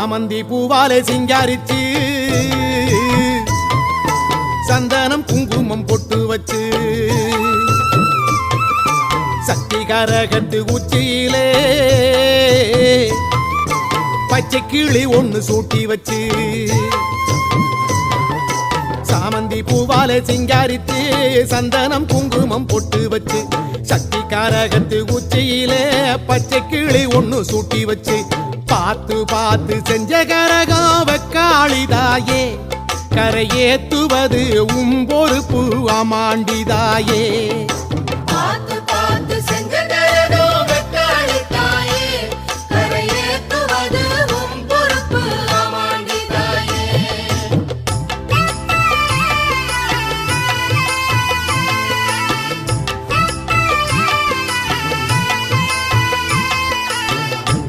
சாமந்தி பூவாலே சிங்காரிச்சு சந்தனம் குங்குமம் பொட்டு வச்சு சக்தி கரகத்து உச்சியிலே பச்சை கிளி ஒண்ணு சூட்டி வச்சு சாமந்தி பூவாலே சிங்காரித்து சந்தனம் குங்குமம் பொட்டு வச்சு சக்தி கரகத்து உச்சியிலே பச்சை கிளி ஒண்ணு சூட்டி வச்சு பார்த்து பார்த்து செஞ்ச கரகம் வெக்காளிதாயே கரையேத்துவது பொறுப்பு அமாண்டிதாயே பார்த்து பார்த்து செஞ்ச